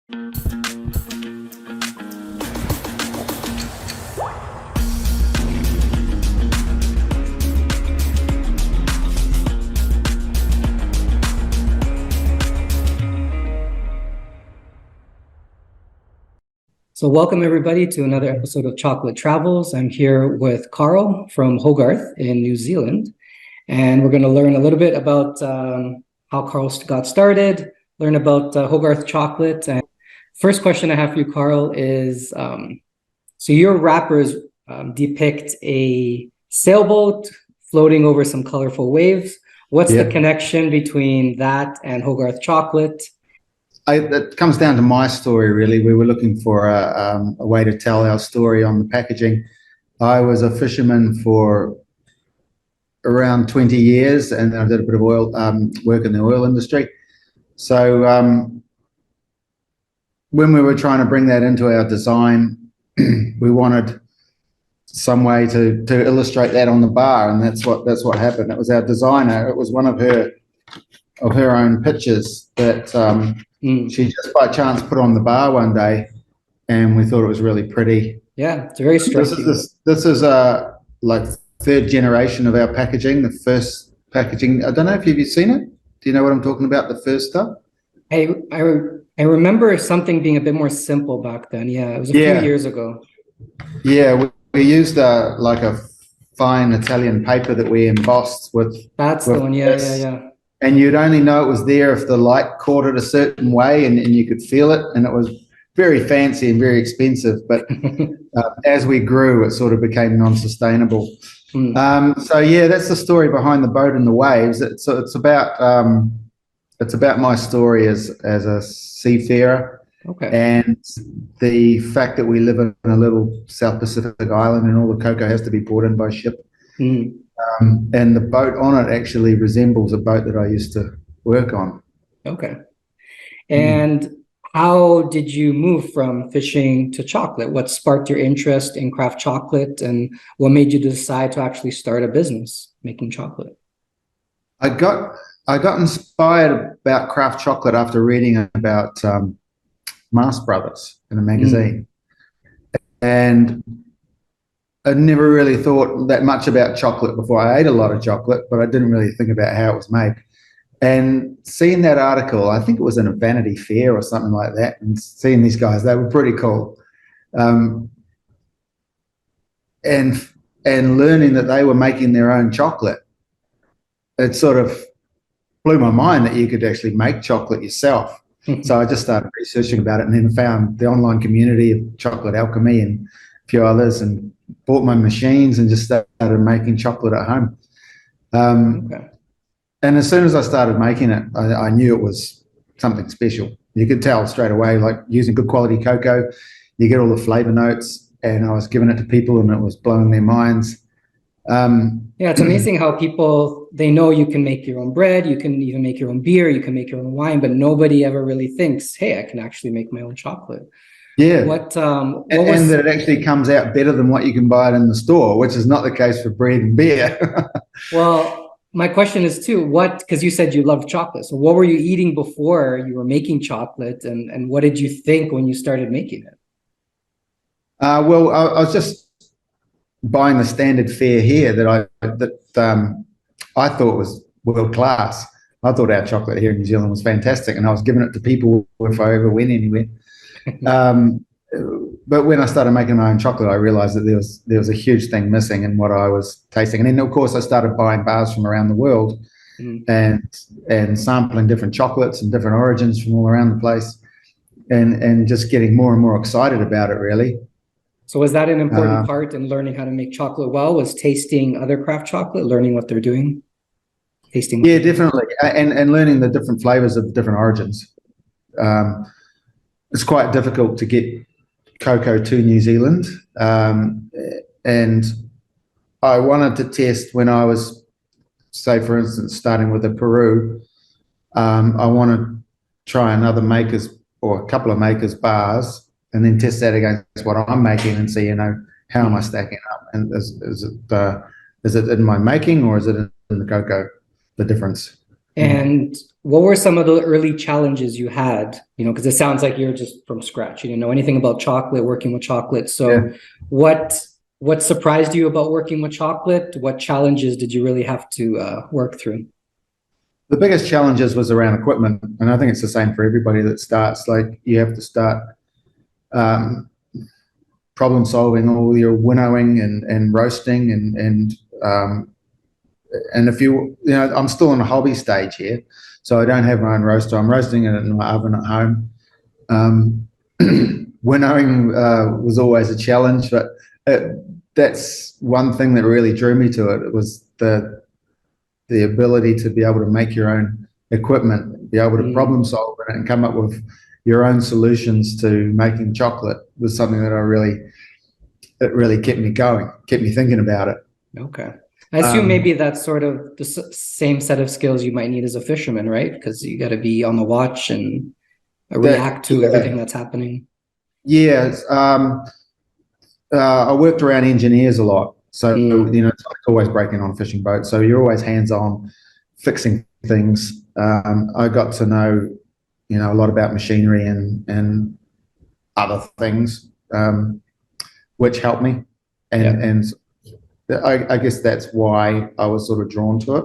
So welcome everybody to another episode of Chocolate Travels. I'm here with Karl from Hogarth in New Zealand, and we're going to learn a little bit about how Karl got started, learn about Hogarth Chocolate. And first question I have for you, Karl, is so your wrappers depict a sailboat floating over some colorful waves. What's the connection between that and Hogarth Chocolate? It comes down to my story, really. We were looking for a way to tell our story on the packaging. I was a fisherman for around 20 years, and I did a bit of oil work in the oil industry. So when we were trying to bring that into our design, we wanted some way to illustrate that on the bar, and that's what happened. It was our designer. It was one of her own pictures that she just by chance put on the bar one day, and we thought it was really pretty. Yeah, it's very striking. This is like third generation of our packaging. The first packaging, I don't know if you've seen it. Do you know what I'm talking about? The first stuff. I remember something being a bit more simple back then. Yeah, it was a few years ago. Yeah, we used like a fine Italian paper that we embossed with. That's the one. Yeah. And you'd only know it was there if the light caught it a certain way, and you could feel it. And it was very fancy and very expensive. But as we grew, it sort of became non-sustainable. So yeah, that's the story behind the boat and the waves. It's about my story as a seafarer, and the fact that we live in a little South Pacific island, and all the cocoa has to be brought in by ship. And the boat on it actually resembles a boat that I used to work on. Okay. And how did you move from fishing to chocolate? What sparked your interest in craft chocolate, and what made you decide to actually start a business making chocolate? I got inspired about craft chocolate after reading about Mars Brothers in a magazine. And I never really thought that much about chocolate before. I ate a lot of chocolate, but I didn't really think about how it was made. And seeing that article, I think it was in a Vanity Fair or something like that, and seeing these guys, they were pretty cool. And learning that they were making their own chocolate, it sort of blew my mind that you could actually make chocolate yourself. So I just started researching about it, and then found the online community of Chocolate Alchemy and a few others, and bought my machines and just started making chocolate at home. And as soon as I started making it, I knew it was something special. You could tell straight away, like using good quality cocoa, you get all the flavor notes, and I was giving it to people and it was blowing their minds. Yeah, it's amazing how people, they know you can make your own bread, you can even make your own beer, you can make your own wine, but nobody ever really thinks, hey, I can actually make my own chocolate. Yeah, and that it actually comes out better than what you can buy it in the store, which is not the case for bread and beer. Well, my question is too, because you said you love chocolate, so what were you eating before you were making chocolate, and what did you think when you started making it? Well, I was just buying the standard fare here that I thought was world class. I thought our chocolate here in New Zealand was fantastic, and I was giving it to people if I ever went anywhere. But when I started making my own chocolate, I realized that there was a huge thing missing in what I was tasting. And then, of course, I started buying bars from around the world and sampling different chocolates and different origins from all around the place, and just getting more and more excited about it, really. So was that an important part in learning how to make chocolate well? Was tasting other craft chocolate, learning what they're doing? Tasting? Yeah, definitely. And learning the different flavors of different origins. It's quite difficult to get cocoa to New Zealand. And I wanted to test when I was, say, for instance, starting with a Peru, I want to try another maker's or a couple of makers' bars and then test that against what I'm making and see, how am I stacking up? And is it in my making, or is it in the cocoa, the difference? And what were some of the early challenges you had? Because it sounds like you're just from scratch. You didn't know anything about chocolate, working with chocolate. So Yeah. what surprised you about working with chocolate? What challenges did you really have to work through? The biggest challenges was around equipment, and I think it's the same for everybody that starts. Like you have to start problem solving all your winnowing and roasting and if I'm still in a hobby stage here, so I don't have my own roaster. I'm roasting it in my oven at home. Winnowing was always a challenge, but that's one thing that really drew me to it. It was the ability to be able to make your own equipment, be able to problem solve it, and come up with your own solutions to making chocolate was something that it really kept me going, kept me thinking about it. Okay. I assume maybe that's sort of the same set of skills you might need as a fisherman, right? Because you got to be on the watch and react to everything that's happening. Yes. I worked around engineers a lot. So, it's like always breaking on a fishing boat. So you're always hands-on fixing things. I got to know, a lot about machinery and other things, which helped me. And I guess that's why I was sort of drawn to it,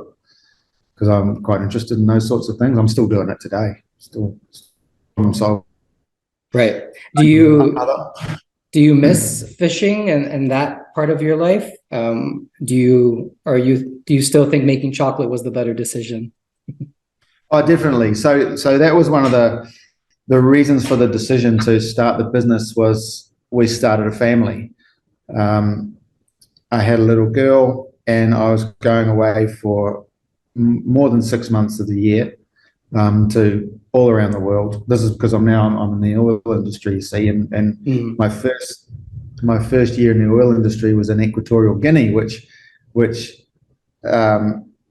because I'm quite interested in those sorts of things. I'm still doing it today. So right. Do you miss fishing and that part of your life? Do you still think making chocolate was the better decision? Oh, definitely. So that was one of the reasons for the decision to start the business. Was we started a family. I had a little girl, and I was going away for more than 6 months of the year to all around the world. This is because I'm in the oil industry, you see, and my first year in the oil industry was in Equatorial Guinea, which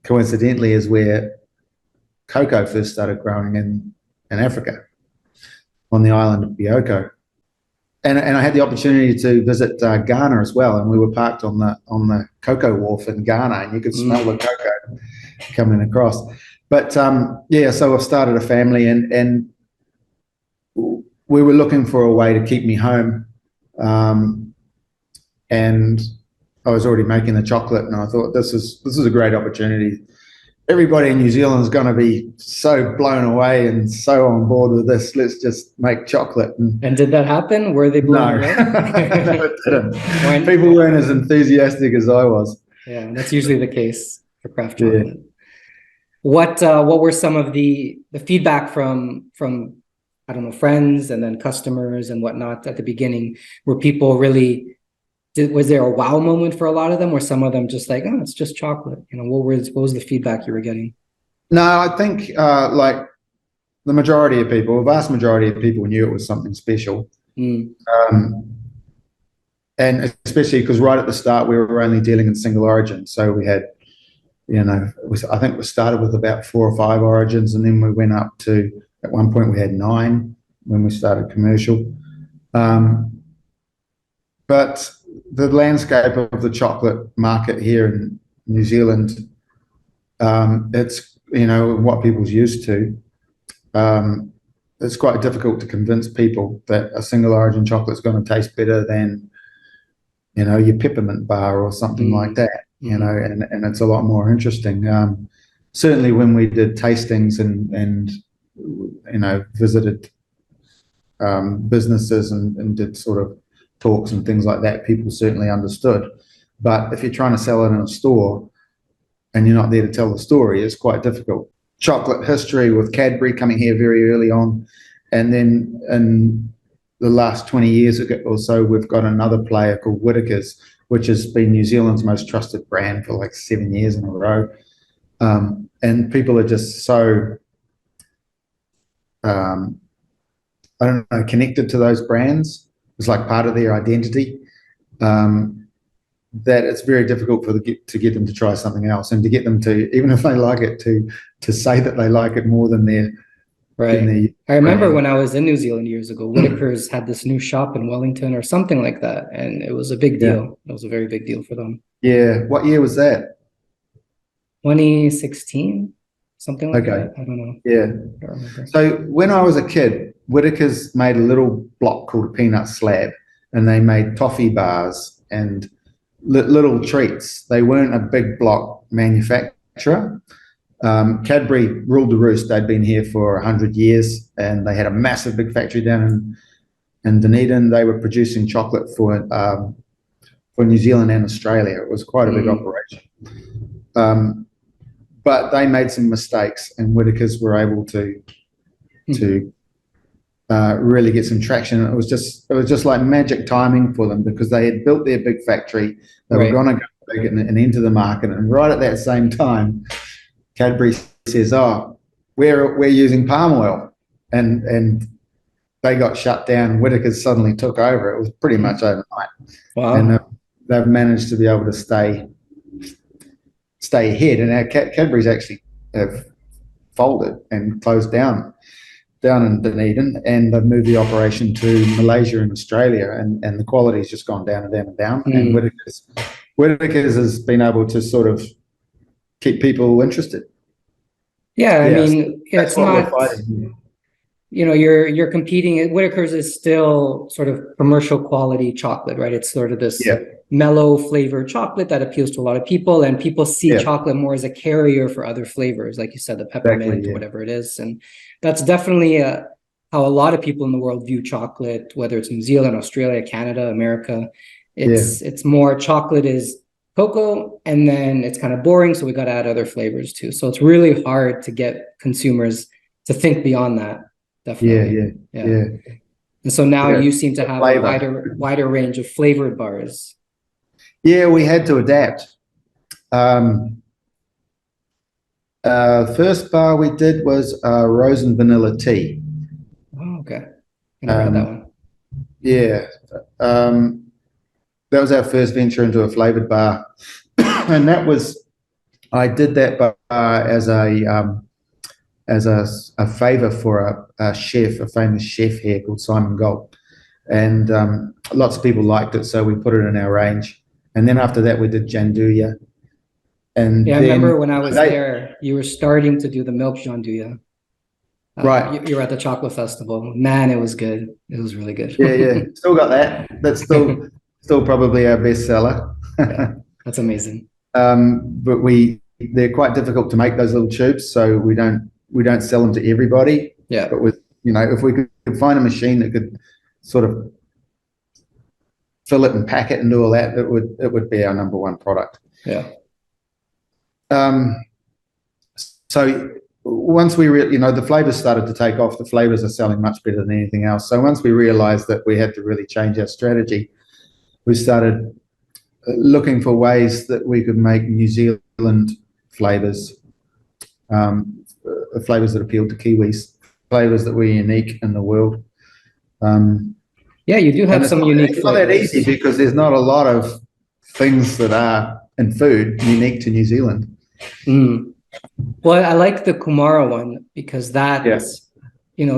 coincidentally is where cocoa first started growing in Africa, on the island of Bioko. And I had the opportunity to visit Ghana as well, and we were parked on the cocoa wharf in Ghana, and you could smell the cocoa coming across. But so I've started a family, and we were looking for a way to keep me home, and I was already making the chocolate, and I thought this is a great opportunity. Everybody in New Zealand is going to be so blown away and so on board with this. Let's just make chocolate. And did that happen? Were they blown away? No, it didn't. People weren't as enthusiastic as I was. Yeah, that's usually the case for craft chocolate. Yeah. What were some of the feedback from I don't know, friends and then customers and whatnot at the beginning? Were people really? Was there a wow moment for a lot of them, or some of them just like, oh, it's just chocolate? What was the feedback you were getting? No, I think like the majority of people, a vast majority of people knew it was something special. And especially because right at the start, we were only dealing in single origin. So we had, I think we started with about 4 or 5 origins, and then we went up to, at one point we had 9 when we started commercial. But the landscape of the chocolate market here in New Zealand, it's, what people's used to. It's quite difficult to convince people that a single origin chocolate is going to taste better than, your peppermint bar or something like that, and it's a lot more interesting. Certainly when we did tastings and visited businesses and did sort of talks and things like that, people certainly understood. But if you're trying to sell it in a store and you're not there to tell the story, it's quite difficult. Chocolate history with Cadbury coming here very early on, and then in the last 20 years or so, we've got another player called Whittakers, which has been New Zealand's most trusted brand for like 7 years in a row. And people are just so I don't know, connected to those brands. It's like part of their identity, that it's very difficult to get them to try something else, and to get them to, even if they like it, to say that they like it more than their right. I remember when I was in New Zealand years ago, Whittakers had this new shop in Wellington or something like that, and it was a big deal. Yeah. It was a very big deal for them. Yeah. What year was that? 2016. something like Okay. that. I don't know. Yeah. I don't remember. So when I was a kid, Whittakers made a little block called a peanut slab, and they made toffee bars and little treats. They weren't a big block manufacturer. Cadbury ruled the roost. They'd been here for 100 years, and they had a massive big factory down in Dunedin. They were producing chocolate for New Zealand and Australia. It was quite a big operation. But they made some mistakes, and Whittakers were able to really get some traction. It was just like magic timing for them, because they had built their big factory. They were going to go big and enter the market, and right at that same time, Cadbury says, "Oh, we're using palm oil," and they got shut down. Whittakers suddenly took over. It was pretty much overnight. Wow. And they've managed to be able to stay ahead. And our Cadbury's actually have folded and closed down in Dunedin, and they've moved the operation to Malaysia and Australia, and the quality's just gone down and down and down. And Whittakers has been able to sort of keep people interested. Yeah, I mean, it's not, you know, you're competing. Whittakers is still sort of commercial quality chocolate, right? It's sort of this mellow flavored chocolate that appeals to a lot of people, and people see chocolate more as a carrier for other flavors, like you said, the peppermint or whatever it is. And that's definitely how a lot of people in the world view chocolate, whether it's New Zealand, Australia, Canada, America. It's more chocolate is cocoa, and then it's kind of boring, so we got to add other flavors too. So it's really hard to get consumers to think beyond that. Definitely. Yeah. And so now you seem to have a wider range of flavored bars. Yeah, we had to adapt. First bar we did was rose and vanilla tea. Oh, okay. I never had that one. Yeah. That was our first venture into a flavored bar. And I did that bar as a favor for a chef, a famous chef here called Simon Gold. And lots of people liked it, so we put it in our range. And then after that, we did Janduja. And I remember when I was there, you were starting to do the milk Janduja. Right. You were at the chocolate festival. Man, it was good. It was really good. Yeah. Still got that. That's still probably our best seller. Yeah, that's amazing. But they're quite difficult to make, those little tubes, so we don't sell them to everybody. Yeah. But if we could find a machine that could sort of fill it and pack it and do all that, it would be our number one product. Yeah. So once we the flavors started to take off, the flavors are selling much better than anything else. So once we realized that we had to really change our strategy, we started looking for ways that we could make New Zealand flavors, flavors that appealed to Kiwis, flavors that were unique in the world. Yeah, you do have some unique flavors. It's not that easy, because there's not a lot of things that are in food unique to New Zealand. Well, I like the Kumara one, because that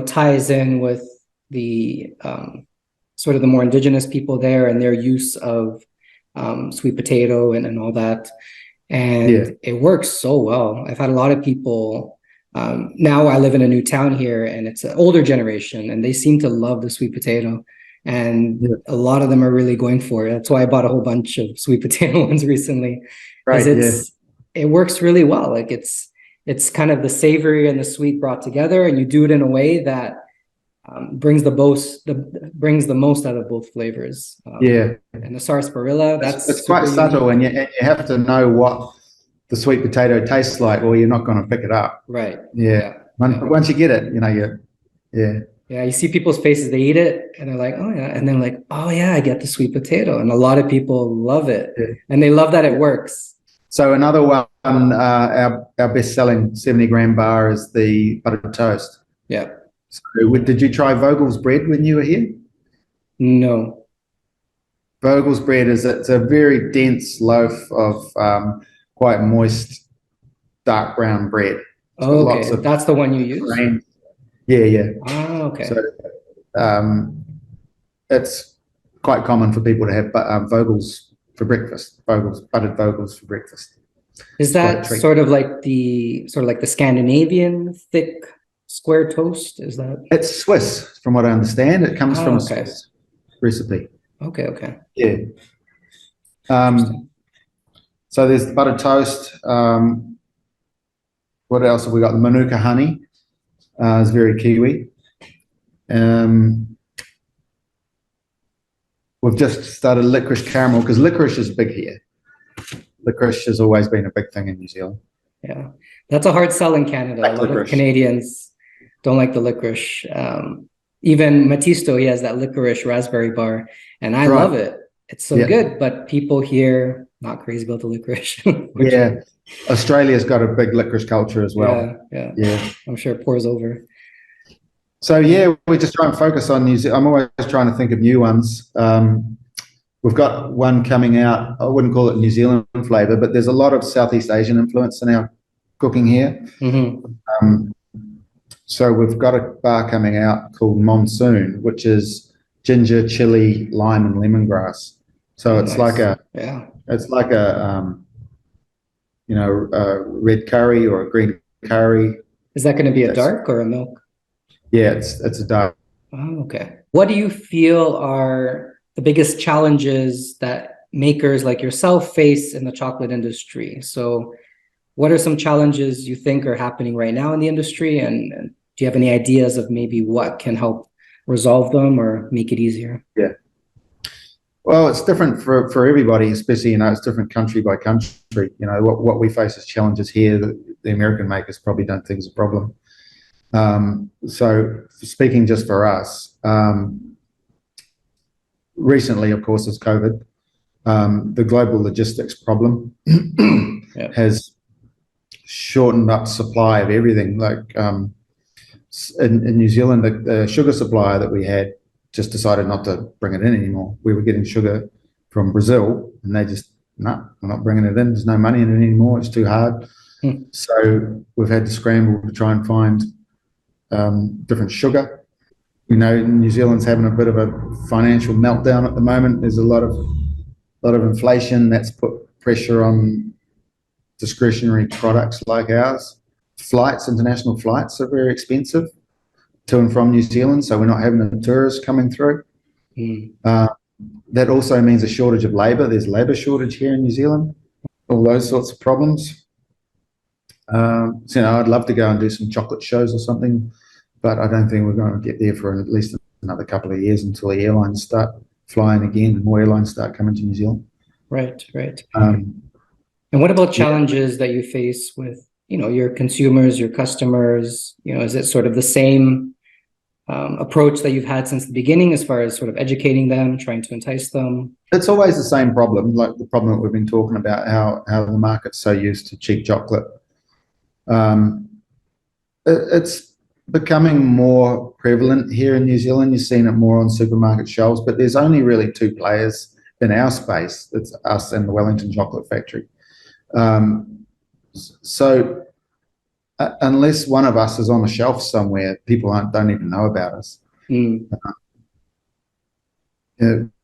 ties in with the sort of the more indigenous people there and their use of sweet potato and all that. And it works so well. I've had a lot of people. Now I live in a new town here, and it's an older generation, and they seem to love the sweet potato. And a lot of them are really going for it. That's why I bought a whole bunch of sweet potato ones recently. Right. It works really well. Like it's kind of the savory and the sweet brought together, and you do it in a way that brings the most out of both flavors. And the sarsaparilla, it's quite subtle, and you have to know what the sweet potato tastes like, or you're not going to pick it up. Right. Once you get it, you see people's faces, they eat it and they're like, oh yeah, and then like, oh yeah, I get the sweet potato. And a lot of people love it, and they love that it works. So another one, our best-selling 70-gram bar is the buttered toast. Yeah. So did you try Vogel's bread when you were here? No. Vogel's bread it's a very dense loaf of quite moist, dark brown bread. Oh, okay. That's the one you use? Grain. Yeah. Oh, okay. So it's quite common for people to have Vogel's for breakfast. Buttered Vogel's for breakfast. Is It's quite a that treat. sort of like the Scandinavian thick square toast? Is that? It's Swiss, from what I understand. It comes from Oh, a okay. Swiss recipe. Okay. Yeah. Interesting. So there's the buttered toast. What else have we got? The Manuka honey is very Kiwi. We've just started licorice caramel because licorice is big here. Licorice has always been a big thing in New Zealand. Yeah, that's a hard sell in Canada. A lot of Canadians don't like the licorice. Even Matisto, he has that licorice raspberry bar, and I love it. It's so good, but people here not crazy about the licorice. Yeah, Australia's got a big licorice culture as well. Yeah. I'm sure it pours over. So yeah, we just try and focus on New Zealand. I'm always trying to think of new ones. We've got one coming out. I wouldn't call it New Zealand flavor, but there's a lot of Southeast Asian influence in our cooking here. So we've got a bar coming out called Monsoon, which is ginger, chili, lime, and lemongrass. So it's like a red curry or a green curry. Is that going to be a dark or a milk? Yeah, it's a dark. Oh, okay. What do you feel are the biggest challenges that makers like yourself face in the chocolate industry? So what are some challenges you think are happening right now in the industry? And do you have any ideas of maybe what can help resolve them or make it easier? Yeah. Well, it's different for everybody, especially, it's different country by country. What we face as challenges here, the American makers probably don't think is a problem. So speaking just for us, recently, of course, is COVID. The global logistics problem has shortened up supply of everything. Like in New Zealand, the sugar supplier that we had just decided not to bring it in anymore. We were getting sugar from Brazil, and they just, no, we're not bringing it in. There's no money in it anymore. It's too hard. So we've had to scramble to try and find different sugar. New Zealand's having a bit of a financial meltdown at the moment. There's a lot of inflation that's put pressure on discretionary products like ours. International flights are very expensive to and from New Zealand, so we're not having the tourists coming through. That also means a shortage of labour. There's labour shortage here in New Zealand. All those sorts of problems. I'd love to go and do some chocolate shows or something, but I don't think we're going to get there for at least another couple of years until the airlines start flying again and more airlines start coming to New Zealand. Right. And what about challenges that you face with, your consumers, your customers? Is it sort of the same approach that you've had since the beginning as far as sort of educating them, trying to entice them? It's always the same problem, like the problem that we've been talking about, how the market's so used to cheap chocolate. It's becoming more prevalent here in New Zealand. You're seeing it more on supermarket shelves, but there's only really two players in our space. It's us and the Wellington Chocolate Factory. So unless one of us is on the shelf somewhere, people don't even know about us. We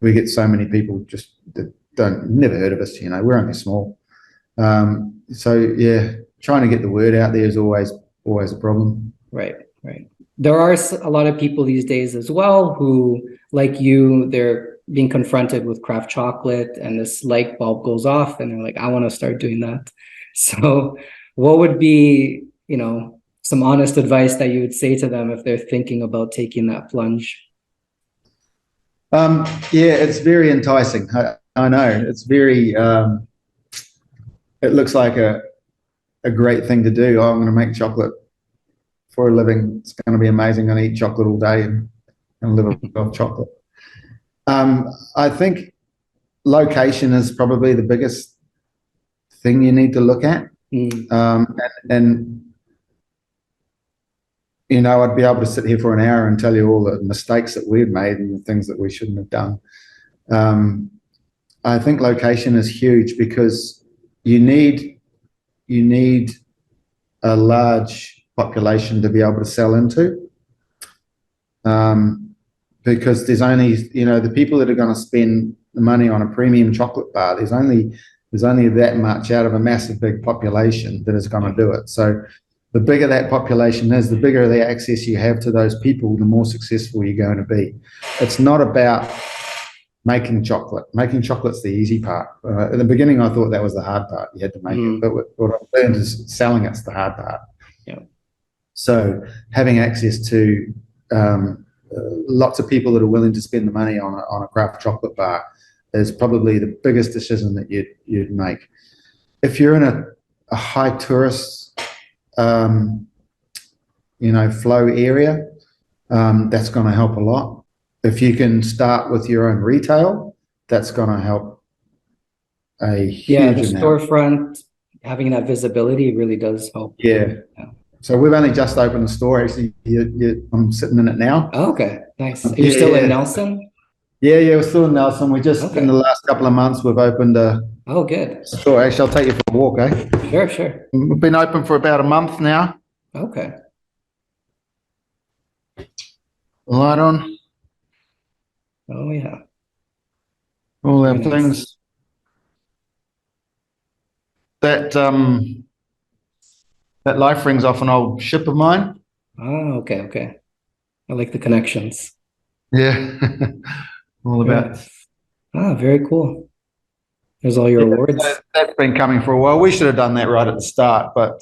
get so many people just that never heard of us. We're only small. So yeah, trying to get the word out there is always a problem. Right. There are a lot of people these days as well who, like you, they're being confronted with craft chocolate and this light bulb goes off and they're like, I want to start doing that. So what would be, some honest advice that you would say to them if they're thinking about taking that plunge? Yeah, it's very enticing. I know it's very, it looks like a great thing to do. I'm going to make chocolate for a living. It's going to be amazing. I'm going to eat chocolate all day and live off chocolate. I think location is probably the biggest thing you need to look at. I'd be able to sit here for an hour and tell you all the mistakes that we've made and the things that we shouldn't have done. I think location is huge because you need a large population to be able to sell into. Because there's only, the people that are going to spend the money on a premium chocolate bar, there's only There's only that much out of a massive big population that is going to do it. So the bigger that population is, the bigger the access you have to those people, the more successful you're going to be. It's not about making chocolate. Making chocolate's the easy part. In the beginning, I thought that was the hard part. You had to make it. But what I've learned is selling it's the hard part. Yeah. So having access to lots of people that are willing to spend the money on a craft chocolate bar is probably the biggest decision that you'd make. If you're in a high tourist, flow area, that's going to help a lot. If you can start with your own retail, that's going to help a huge amount. Storefront, having that visibility really does help. Yeah. So we've only just opened a store. Actually, I'm sitting in it now. Oh, okay, nice. Are you still in Nelson? Yeah, we're still in Nelson. We just in the last couple of months we've opened a good store. Actually, I'll take you for a walk, eh? Sure. We've been open for about a month now. Okay. Light on. Oh yeah. All our things. That life ring's off an old ship of mine. Oh, okay. I like the connections. Yeah. All about. Ah, very cool. There's all your awards. That's been coming for a while. We should have done that right at the start, but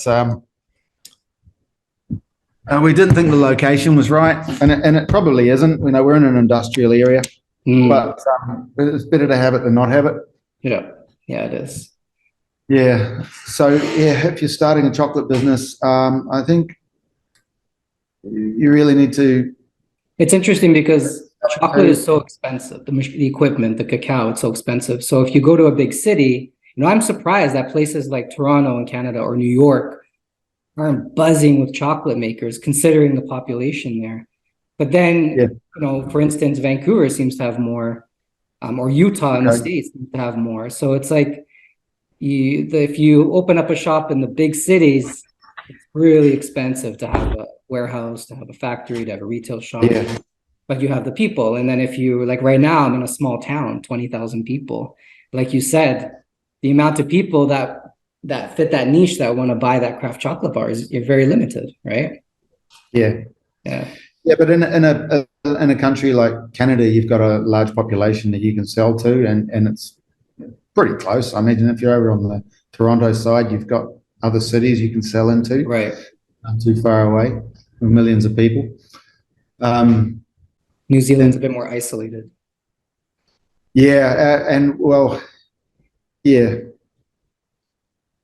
we didn't think the location was right, and it probably isn't. We're in an industrial area, but it's better to have it than not have it. Yeah, it is. Yeah. So if you're starting a chocolate business, I think you really need to. It's interesting because chocolate is so expensive. The equipment, the cacao, it's so expensive. So if you go to a big city, I'm surprised that places like Toronto in Canada or New York aren't buzzing with chocolate makers, considering the population there. But then, for instance, Vancouver seems to have more, or Utah in the States seems to have more. So it's like if you open up a shop in the big cities, it's really expensive to have a warehouse, to have a factory, to have a retail shop. Yeah. But you have the people. And then if you, like right now, I'm in a small town, 20,000 people. Like you said, the amount of people that fit that niche that want to buy that craft chocolate bar you're very limited, right? Yeah. But in a country like Canada, you've got a large population that you can sell to, and it's pretty close. I imagine if you're over on the Toronto side, you've got other cities you can sell into. Right. Not too far away, with millions of people. New Zealand's a bit more isolated.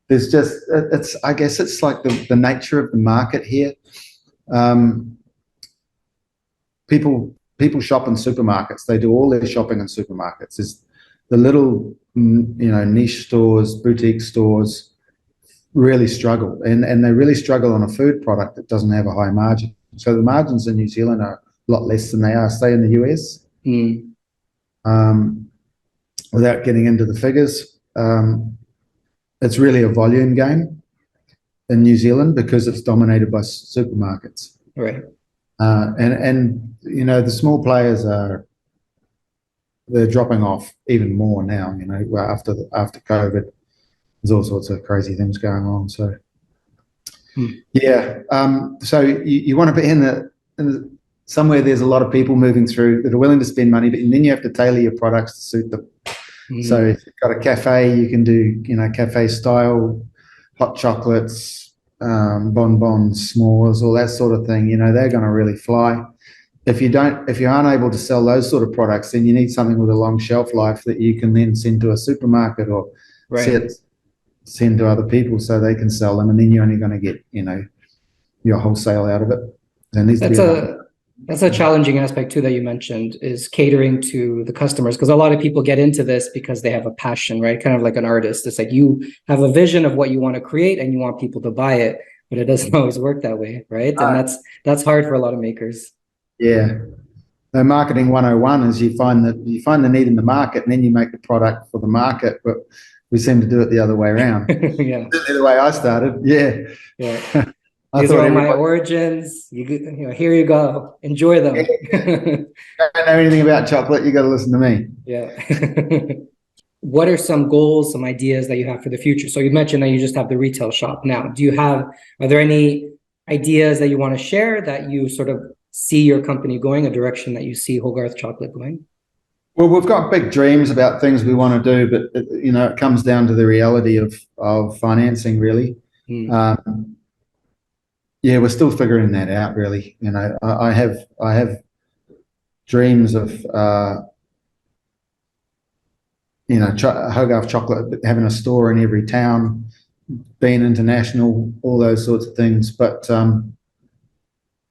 There's just I guess it's like the nature of the market here. People shop in supermarkets. They do all their shopping in supermarkets. There's the little niche stores, boutique stores really struggle, and they really struggle on a food product that doesn't have a high margin. So the margins in New Zealand are a lot less than they are, say, in the US. Without getting into the figures, it's really a volume game in New Zealand because it's dominated by supermarkets. Right. And the small players they're dropping off even more now. After COVID, there's all sorts of crazy things going on. So so you want to be in somewhere there's a lot of people moving through that are willing to spend money, but then you have to tailor your products to suit them. So if you've got a cafe, you can do cafe style hot chocolates, bonbons, s'mores, all that sort of thing. They're going to really fly. If you aren't able to sell those sort of products, then you need something with a long shelf life that you can then send to a supermarket or send to other people so they can sell them, and then you're only going to get your wholesale out of it. There needs to be that's a challenging aspect too that you mentioned, is catering to the customers, because a lot of people get into this because they have a passion, right? Kind of like an artist. It's like you have a vision of what you want to create and you want people to buy it, but it doesn't always work that way, right? And that's hard for a lot of makers. Yeah. The marketing 101 is you find the need in the market, and then you make the product for the market, but we seem to do it the other way around. Yeah. The way I started. Yeah. These are all my origins. Here you go. Enjoy them. Don't know anything about chocolate. You got to listen to me. Yeah. what are some goals, some ideas that you have for the future? So you mentioned that you just have the retail shop now. Are there any ideas that you want to share that you sort of see your company going, a direction that you see Hogarth Chocolate going? Well, we've got big dreams about things we want to do, but it comes down to the reality of financing, really. Yeah, we're still figuring that out, really. I have dreams of Hogarth Chocolate having a store in every town, being international, all those sorts of things. But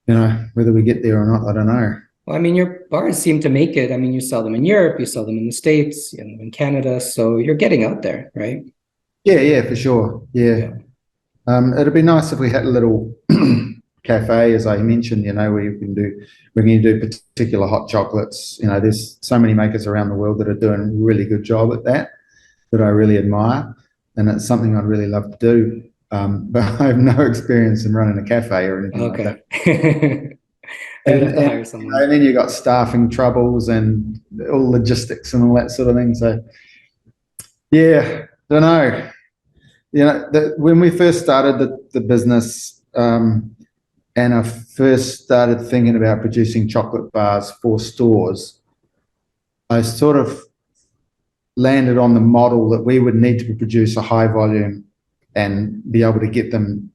whether we get there or not, I don't know. Well, I mean, your bars seem to make it. I mean, you sell them in Europe, you sell them in the States, in Canada, so you're getting out there, right? Yeah, for sure. Yeah. It'd be nice if we had a little cafe, as I mentioned, where we can do particular hot chocolates. There's so many makers around the world that are doing a really good job at that I really admire, and it's something I'd really love to do. But I have no experience in running a cafe or anything like that. Maybe have to hire someone. And then you've got staffing troubles and all logistics and all that sort of thing. So, yeah, don't know. When we first started the business, and I first started thinking about producing chocolate bars for stores, I sort of landed on the model that we would need to produce a high volume and be able to get them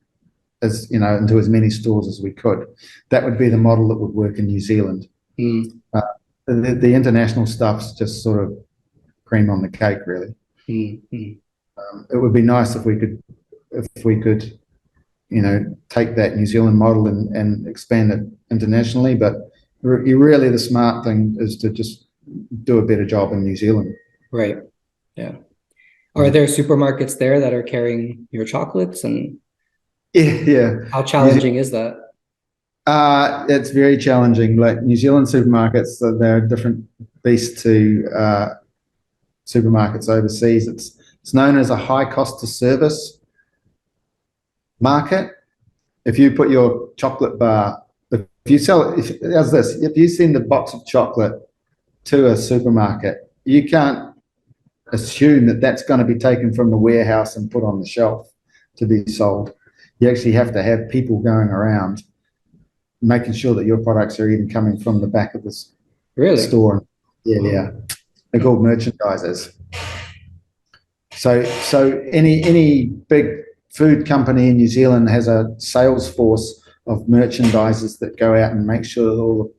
into as many stores as we could. That would be the model that would work in New Zealand. The international stuff's just sort of cream on the cake, really. It would be nice if we could take that New Zealand model and expand it internationally. But really, the smart thing is to just do a better job in New Zealand. Right. Yeah. Are there supermarkets there that are carrying your chocolates? And yeah. How challenging is that? It's very challenging. Like New Zealand supermarkets, they're a different beast to supermarkets overseas. It's known as a high cost to service market. If you put your chocolate bar, if you send a box of chocolate to a supermarket, you can't assume that that's going to be taken from the warehouse and put on the shelf to be sold. You actually have to have people going around making sure that your products are even coming from the back of the store. Yeah. They're called merchandisers. So any big food company in New Zealand has a sales force of merchandisers that go out and make sure that all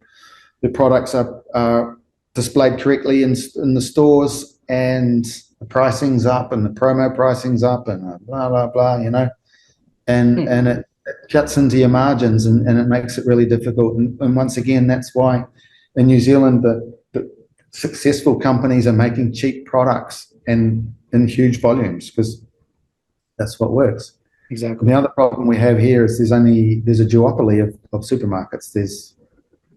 the products are displayed correctly in the stores, and the pricing's up and the promo pricing's up and blah, blah, blah, and it cuts into your margins and it makes it really difficult. And once again, that's why in New Zealand, the successful companies are making cheap products and in huge volumes, because that's what works. Exactly. The other problem we have here is there's a duopoly of supermarkets. There's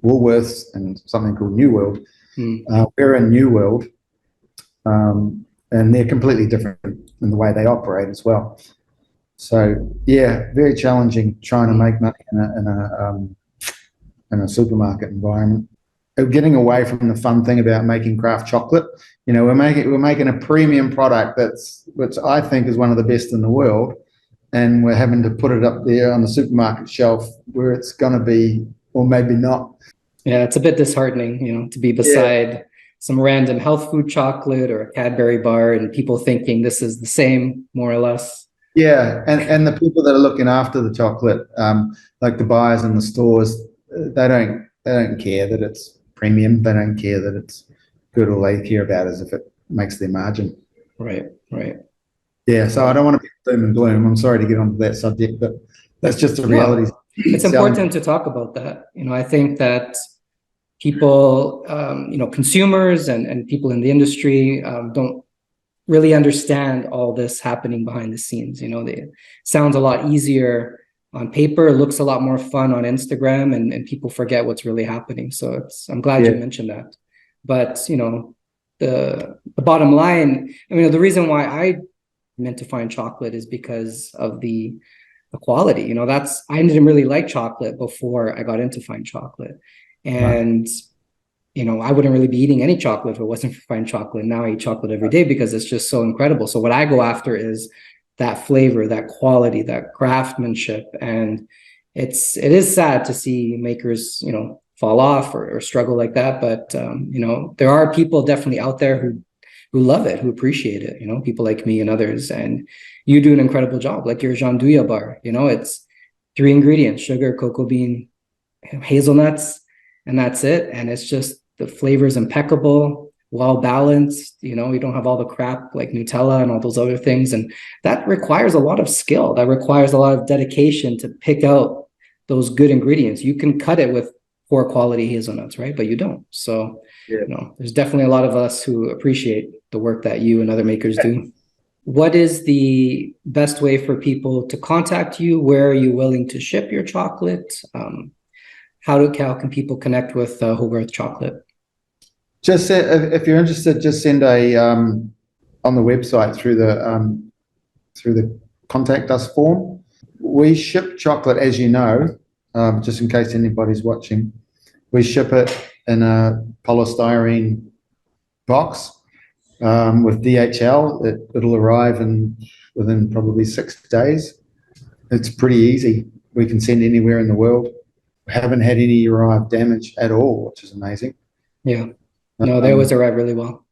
Woolworths and something called New World. We're in New World, and they're completely different in the way they operate as well. So yeah, very challenging trying to make money in a supermarket environment. Getting away from the fun thing about making craft chocolate, we're making a premium product which I think is one of the best in the world, and we're having to put it up there on the supermarket shelf where it's going to be, or maybe not. Yeah, it's a bit disheartening, to be beside some random health food chocolate or a Cadbury bar and people thinking this is the same, more or less. Yeah, and the people that are looking after the chocolate, like the buyers in the stores, they don't care that it's premium. They don't care that it's good. All they care about is if it makes their margin. Right. Yeah, so I don't want to be doom and gloom. I'm sorry to get onto that subject, but that's just the reality. No, it's important to talk about that. I think that people, consumers and people in the industry don't really understand all this happening behind the scenes. It sounds a lot easier on paper, it looks a lot more fun on Instagram, and people forget what's really happening. So I'm glad you mentioned that. But the bottom line, the reason why I meant to find chocolate is because of the quality. I didn't really like chocolate before I got into fine chocolate, and I wouldn't really be eating any chocolate if it wasn't for fine chocolate. Now I eat chocolate every day because it's just so incredible. So what I go after is that flavor, that quality, that craftsmanship. And it is sad to see makers, fall off or struggle like that. But, there are people definitely out there who love it, who appreciate it, people like me and others. And you do an incredible job, like your Gianduja bar, it's 3 ingredients: sugar, cocoa bean, hazelnuts, and that's it. And it's just, the flavor is impeccable, well balanced. You don't have all the crap like Nutella and all those other things. And that requires a lot of skill. That requires a lot of dedication to pick out those good ingredients. You can cut it with poor quality hazelnuts, right? But you don't. So, there's definitely a lot of us who appreciate the work that you and other makers do. What is the best way for people to contact you? Where are you willing to ship your chocolate? How can people connect with Hogarth Chocolate? Just if you're interested, just send a on the website through the contact us form. We ship chocolate, as you know, just in case anybody's watching. We ship it in a polystyrene box with DHL. It'll arrive within probably 6 days. It's pretty easy. We can send anywhere in the world. We haven't had any arrive damage at all, which is amazing. Yeah. No, they always arrive really well.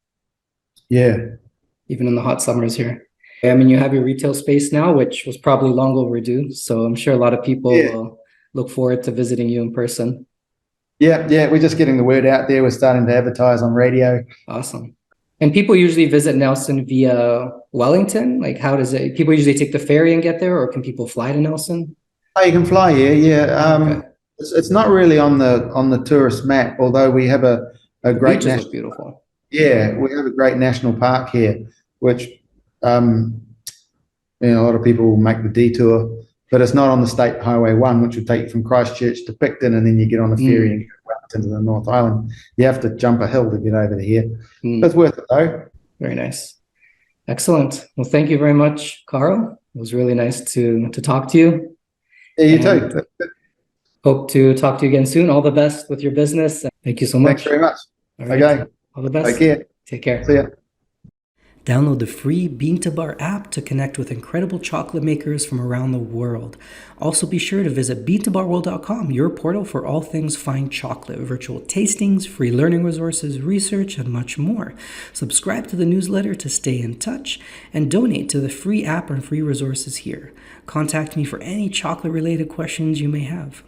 Yeah. Even in the hot summers here. I mean, you have your retail space now, which was probably long overdue. So I'm sure a lot of people will look forward to visiting you in person. Yeah. We're just getting the word out there. We're starting to advertise on radio. Awesome. And people usually visit Nelson via Wellington. Like, how does it? People usually take the ferry and get there, or can people fly to Nelson? Oh, you can fly here. Yeah. Okay. It's not really on the tourist map, although we have a great Beaches look beautiful. Yeah, we have a great national park here, which a lot of people will make the detour, but it's not on the State Highway 1, which would take you from Christchurch to Picton, and then you get on the ferry and go out into the North Island. You have to jump a hill to get over to here. But it's worth it though. Very nice. Excellent. Well, thank you very much, Karl. It was really nice to talk to you. Yeah, you too. Hope to talk to you again soon. All the best with your business. Thank you so much. Thanks very much. Right. Okay. All the best. Take care. Take care. See ya. Download the free Bean to Bar app to connect with incredible chocolate makers from around the world. Also be sure to visit beantobarworld.com, your portal for all things fine chocolate, virtual tastings, free learning resources, research, and much more. Subscribe to the newsletter to stay in touch and donate to the free app and free resources here. Contact me for any chocolate related questions you may have.